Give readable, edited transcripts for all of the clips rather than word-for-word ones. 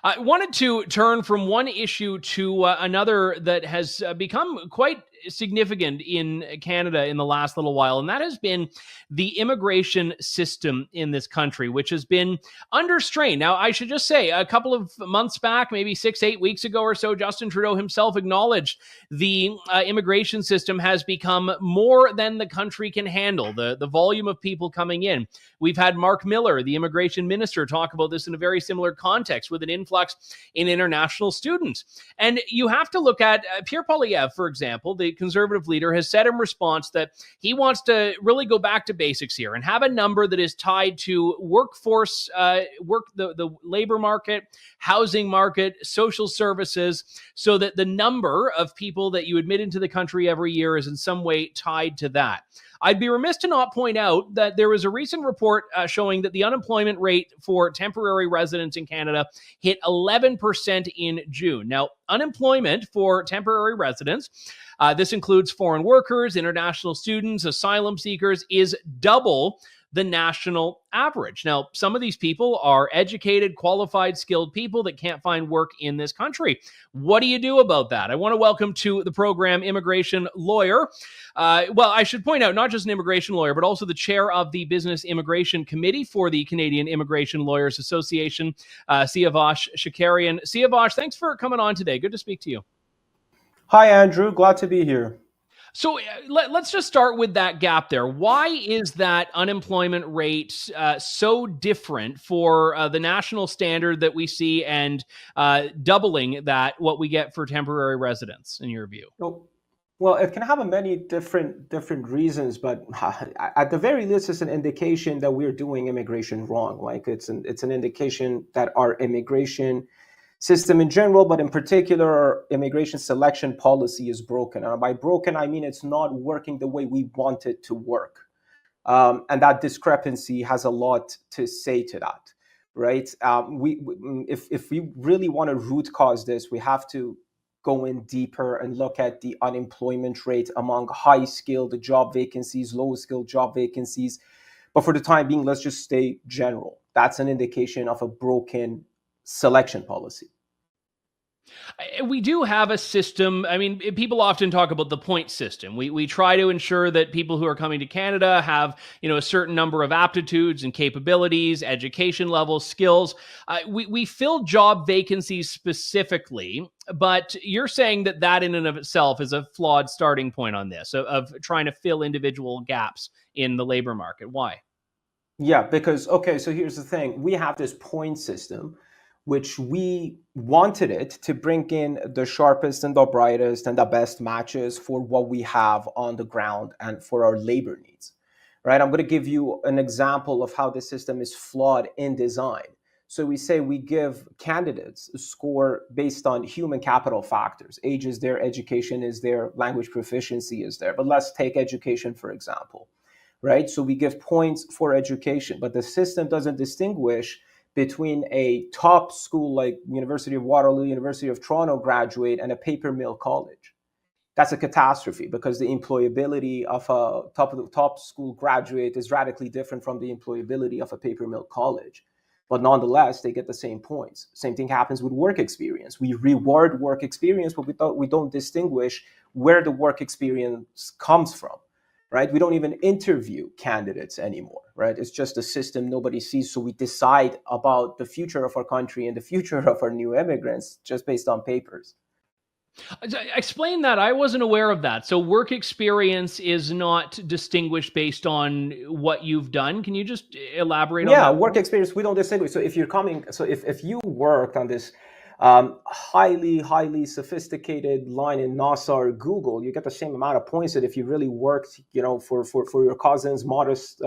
I wanted to turn from one issue to another that has become quite significant in Canada in the last little while, and that has been the immigration system in this country, which has been under strain. Now, I should just say, a couple of months back, maybe 6-8 weeks ago or so, Justin Trudeau himself acknowledged the immigration system has become more than the country can handle, the volume of people coming in. We've had Mark Miller, the immigration minister, talk about this in a very similar context with an influx in international students. And you have to look at Pierre Poilievre, for example, the Conservative leader, has said in response that he wants to really go back to basics here and have a number that is tied to workforce, the labor market, housing market, social services, so that the number of people that you admit into the country every year is in some way tied to that. I'd be remiss to not point out that there was a recent report showing that the unemployment rate for temporary residents in Canada hit 11% in June. Now, unemployment for temporary residents, this includes foreign workers, international students, asylum seekers, is double the national average. Now, some of these people are educated, qualified, skilled people that can't find work in this country. What do you do about that? I want to welcome to the program immigration lawyer. Well, I should point out, not just an immigration lawyer, but also the chair of the Business Immigration Committee for the Canadian Immigration Lawyers Association, Siavash Shekarian. Siavash, thanks for coming on today. Good to speak to you. Hi, Andrew. Glad to be here. So let's just start with that gap there. Why is that unemployment rate so different for the national standard that we see and doubling that what we get for temporary residents, in your view? Well, it can have many different reasons, but at the very least, it's an indication that we're doing immigration wrong. Like it's an indication that our immigration system in general, but in particular, our immigration selection policy is broken. And by broken, I mean it's not working the way we want it to work. And that discrepancy has a lot to say to that, right? If we really want to root cause this, we have to go in deeper and look at the unemployment rate among high-skilled job vacancies, low-skilled job vacancies. But for the time being, let's just stay general. That's an indication of a broken selection policy. We do have a system. I mean, people often talk about the point system. We try to ensure that people who are coming to Canada have, a certain number of aptitudes and capabilities, education levels, skills. We fill job vacancies specifically, but you're saying that in and of itself is a flawed starting point on this, of trying to fill individual gaps in the labor market. Why? Yeah, because, so here's the thing. We have this point system, which we wanted it to bring in the sharpest and the brightest and the best matches for what we have on the ground and for our labor needs, right? I'm going to give you an example of how the system is flawed in design. So we say we give candidates a score based on human capital factors. Age is there, education is there, language proficiency is there. But let's take education, for example, right? So we give points for education, but the system doesn't distinguish between a top school like University of Waterloo, University of Toronto graduate and a paper mill college. That's a catastrophe because the employability of a top school graduate is radically different from the employability of a paper mill college. But nonetheless, they get the same points. Same thing happens with work experience. We reward work experience, but we don't distinguish where the work experience comes from. Right? We don't even interview candidates anymore, right? It's just a system nobody sees. So we decide about the future of our country and the future of our new immigrants just based on papers. Explain that. I wasn't aware of that. So work experience is not distinguished based on what you've done. Can you just elaborate on that? Yeah, work experience, we don't distinguish. So if you worked on this highly sophisticated line in NASA or Google, you get the same amount of points that if you really worked, for your cousin's modest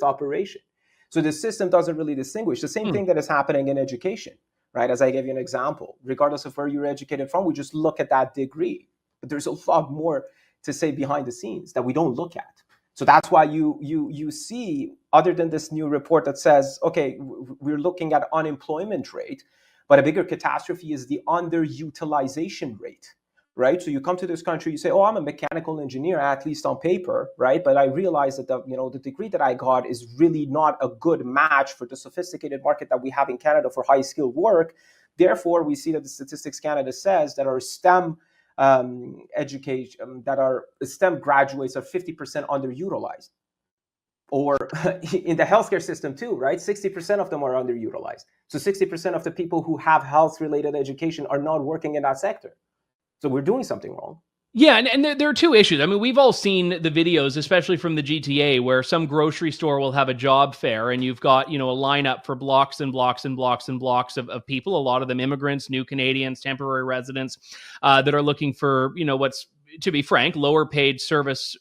operation. So the system doesn't really distinguish. The same thing that is happening in education, right? As I gave you an example, regardless of where you're educated from, we just look at that degree. But there's a lot more to say behind the scenes that we don't look at. So that's why you see, other than this new report that says, okay, we're looking at unemployment rate, but a bigger catastrophe is the underutilization rate, right? So you come to this country, you say, oh, I'm a mechanical engineer, at least on paper, right? But I realize that the degree that I got is really not a good match for the sophisticated market that we have in Canada for high skilled work. Therefore, we see that the Statistics Canada says that our STEM education, that our STEM graduates are 50% underutilized. Or in the healthcare system too, right? 60% of them are underutilized. So 60% of the people who have health-related education are not working in that sector. So we're doing something wrong. Yeah, and there are two issues. I mean, we've all seen the videos, especially from the GTA, where some grocery store will have a job fair, and you've got, a lineup for blocks and blocks and blocks and blocks of people, a lot of them immigrants, new Canadians, temporary residents, that are looking for, what's, to be frank, lower paid service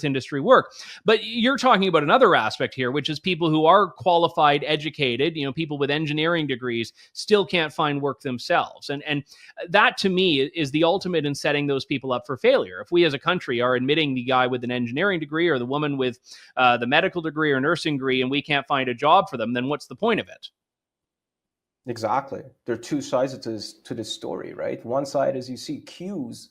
industry work. But you're talking about another aspect here, which is people who are qualified, educated, people with engineering degrees still can't find work themselves. And that to me is the ultimate in setting those people up for failure. If we as a country are admitting the guy with an engineering degree or the woman with the medical degree or nursing degree, and we can't find a job for them, then what's the point of it? Exactly. There are two sides to this story, right? One side is you see queues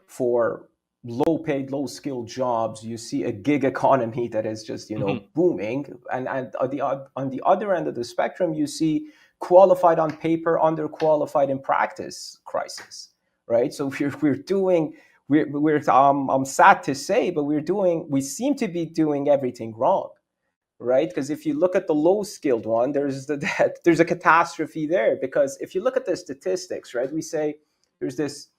for low-paid, low-skilled jobs. You see a gig economy that is just, booming. And on the other end of the spectrum, you see qualified on paper, underqualified in practice crisis, right? So I'm sad to say, but we seem to be doing everything wrong, right? Because if you look at the low-skilled one, there's a catastrophe there. Because if you look at the statistics, right, we say there's this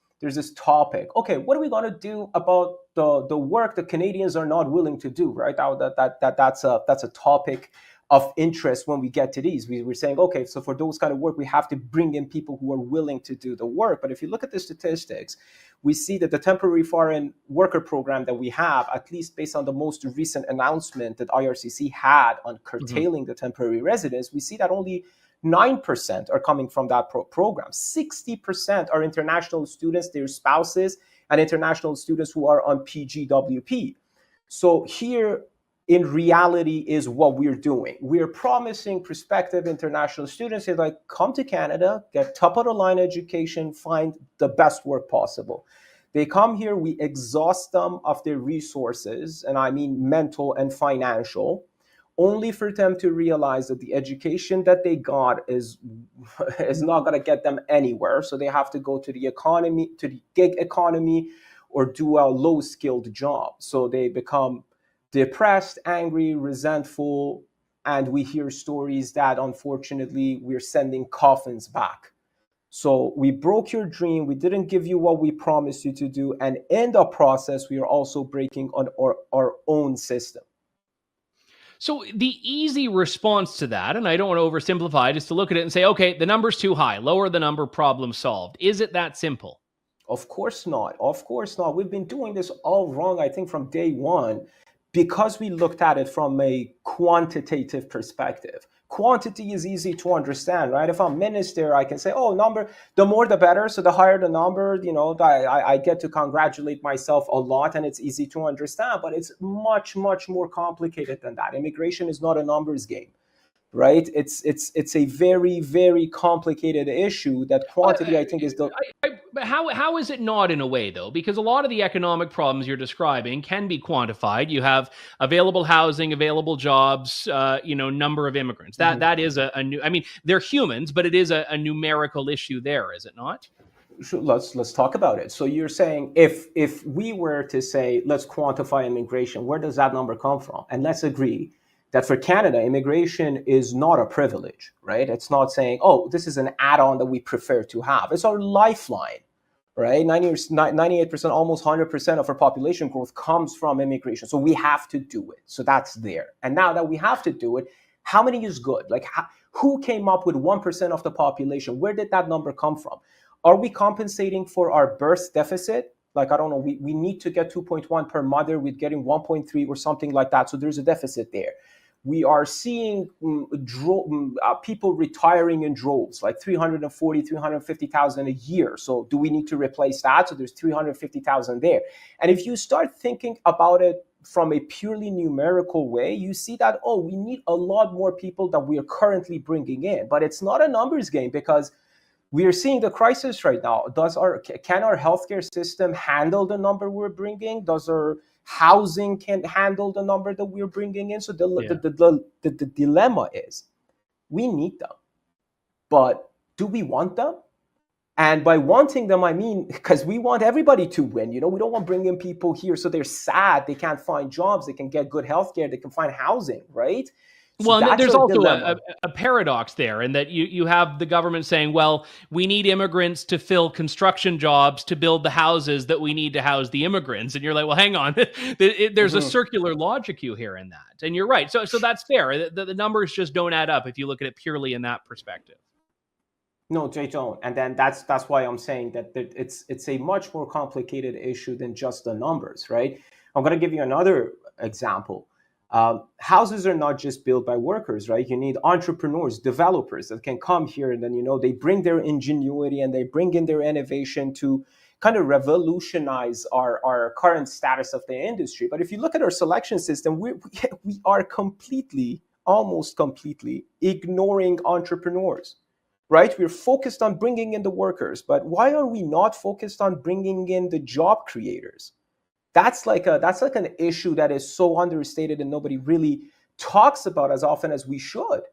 topic. Okay, what are we going to do about the work that Canadians are not willing to do, right? That's a topic of interest when we get to these. We're saying, okay, so for those kind of work, we have to bring in people who are willing to do the work. But if you look at the statistics, we see that the temporary foreign worker program that we have, at least based on the most recent announcement that IRCC had on curtailing the temporary residence, we see that only 9% are coming from that program. 60% are international students, their spouses, and international students who are on PGWP. So here, in reality, is what we're doing. We're promising prospective international students, like, come to Canada, get top-of-the-line education, find the best work possible. They come here, we exhaust them of their resources, and I mean mental and financial, only for them to realize that the education that they got is not going to get them anywhere. So they have to go to the economy, to the gig economy, or do a low-skilled job. So they become depressed, angry, resentful, and we hear stories that, unfortunately, we're sending coffins back. So we broke your dream, we didn't give you what we promised you to do, and in the process, we are also breaking on our own system. So the easy response to that, and I don't want to oversimplify it, is to look at it and say, okay, the number's too high, lower the number, problem solved. Is it that simple? Of course not. Of course not. We've been doing this all wrong, I think, from day one, because we looked at it from a quantitative perspective. Quantity is easy to understand, right? If I'm minister, I can say, oh, number, the more the better. So the higher the number, I get to congratulate myself a lot, and it's easy to understand. But it's much, much more complicated than that. Immigration is not a numbers game, right? It's a very, very complicated issue that quantity, I think, is the... How is it not in a way, though? Because a lot of the economic problems you're describing can be quantified. You have available housing, available jobs, number of immigrants. That is a new... I mean, they're humans, but it is a numerical issue there, is it not? Sure, let's talk about it. So you're saying if we were to say, let's quantify immigration, where does that number come from? And let's agree that for Canada, immigration is not a privilege, right? It's not saying, oh, this is an add-on that we prefer to have. It's our lifeline, right? 98%, almost 100% of our population growth comes from immigration. So we have to do it. So that's there. And now that we have to do it, how many is good? Like, who came up with 1% of the population? Where did that number come from? Are we compensating for our birth deficit? Like, I don't know, we need to get 2.1 per mother. We're getting 1.3 or something like that. So there's a deficit there. We are seeing people retiring in droves, like 340, 350,000 a year. So do we need to replace that? So there's 350,000 there. And if you start thinking about it from a purely numerical way, you see that, oh, we need a lot more people that we are currently bringing in. But it's not a numbers game, because We are seeing the crisis right now. Can our healthcare system handle the number we're bringing? Does our housing can handle the number that we're bringing in? So the dilemma is, we need them, but do we want them? And by wanting them, I mean, because we want everybody to win. We don't want bringing people here so they're sad, they can't find jobs, they can get good healthcare, they can find housing, right? So well, and there's also a paradox there, in that you have the government saying, well, we need immigrants to fill construction jobs to build the houses that we need to house the immigrants. And you're like, well, hang on, there's a circular logic here in that. And you're right. So that's fair. The numbers just don't add up if you look at it purely in that perspective. No, they don't. And then that's why I'm saying that it's a much more complicated issue than just the numbers, right? I'm going to give you another example. Houses are not just built by workers, right? You need entrepreneurs, developers that can come here, and then, they bring their ingenuity and they bring in their innovation to kind of revolutionize our current status of the industry. But if you look at our selection system, we are almost completely ignoring entrepreneurs, right? We're focused on bringing in the workers, but why are we not focused on bringing in the job creators? That's like an issue that is so understated and nobody really talks about as often as we should.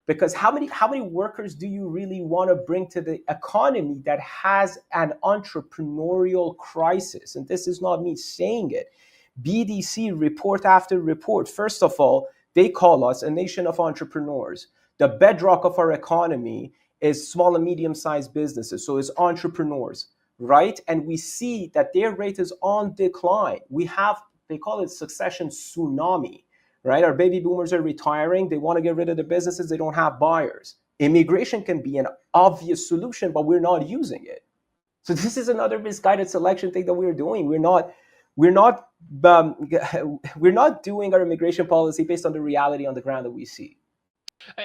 Because how many workers do you really want to bring to the economy that has an entrepreneurial crisis? And this is not me saying it. BDC report after report. First of all, they call us a nation of entrepreneurs. The bedrock of our economy is small and medium-sized businesses. So it's entrepreneurs. Right? And we see that their rate is on decline. They call it succession tsunami, right? Our baby boomers are retiring. They want to get rid of the businesses. They don't have buyers. Immigration can be an obvious solution, but we're not using it. So this is another misguided selection thing that we're doing. We're not doing our immigration policy based on the reality on the ground that we see.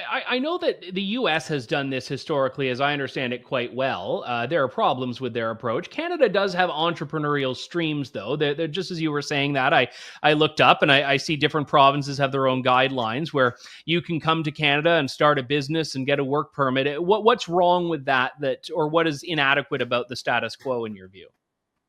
I know that the U.S. has done this historically, as I understand it, quite well. There are problems with their approach. Canada does have entrepreneurial streams, though. They're just as you were saying that, I looked up and I see different provinces have their own guidelines where you can come to Canada and start a business and get a work permit. What's wrong with that, or what is inadequate about the status quo in your view?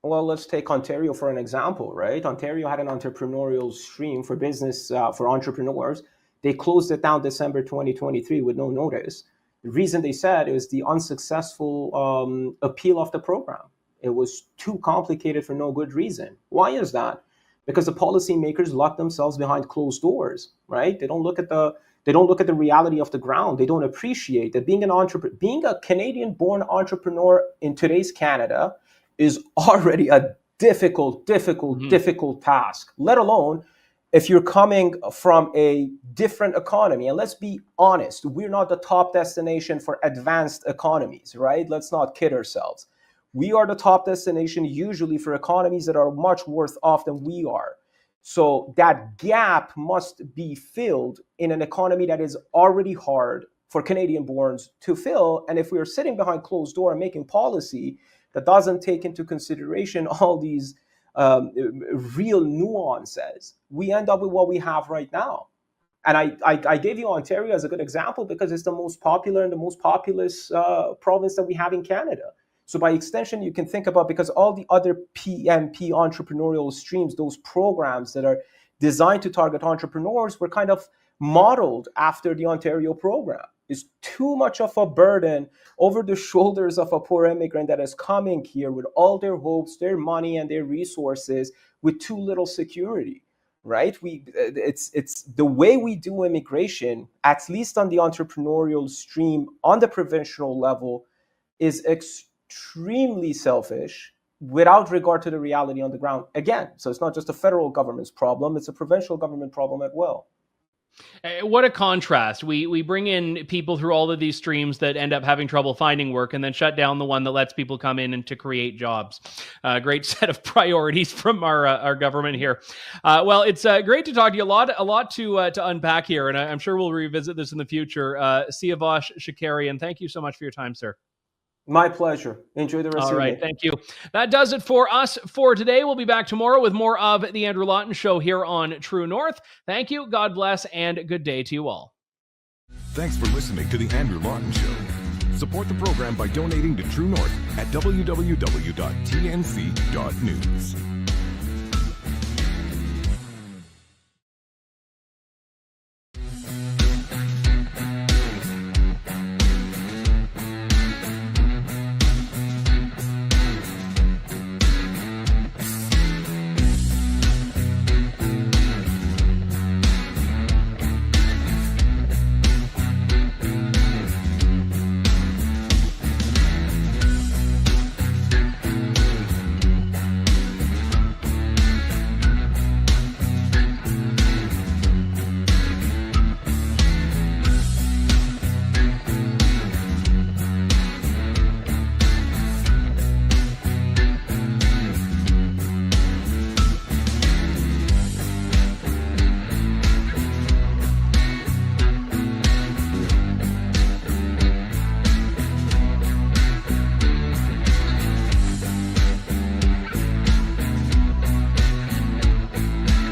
Well, let's take Ontario for an example, right? Ontario had an entrepreneurial stream for business, for entrepreneurs. They closed it down December 2023 with no notice. The reason they said it was the unsuccessful appeal of the program. It was too complicated for no good reason. Why is that? Because the policymakers lock themselves behind closed doors, right? They don't look at the reality of the ground. They don't appreciate that being a Canadian-born entrepreneur in today's Canada is already a difficult task, let alone if you're coming from a different economy. And let's be honest, we're not the top destination for advanced economies, right? Let's not kid ourselves. We are the top destination usually for economies that are much worse off than we are. So that gap must be filled in an economy that is already hard for Canadian-borns to fill. And if we are sitting behind closed door and making policy that doesn't take into consideration all these real nuances, we end up with what we have right now. And I gave you Ontario as a good example because it's the most popular and the most populous province that we have in Canada. So by extension, you can think about, because all the other PMP entrepreneurial streams, those programs that are designed to target entrepreneurs, were kind of modeled after the Ontario program. It's too much of a burden over the shoulders of a poor immigrant that is coming here with all their hopes, their money, and their resources with too little security, right? It's the way we do immigration, at least on the entrepreneurial stream, on the provincial level, is extremely selfish without regard to the reality on the ground. Again, so it's not just a federal government's problem, it's a provincial government problem as well. What a contrast. We bring in people through all of these streams that end up having trouble finding work, and then shut down the one that lets people come in and to create jobs. Great set of priorities from our government here. Well, it's great to talk to you. A lot to unpack here, and I'm sure we'll revisit this in the future. Siavash Shekarian, thank you so much for your time, sir. My pleasure. Enjoy the rest of your day. All right, thank you. That does it for us for today. We'll be back tomorrow with more of The Andrew Lawton Show here on True North. Thank you, God bless, and good day to you all. Thanks for listening to The Andrew Lawton Show. Support the program by donating to True North at www.tnc.news.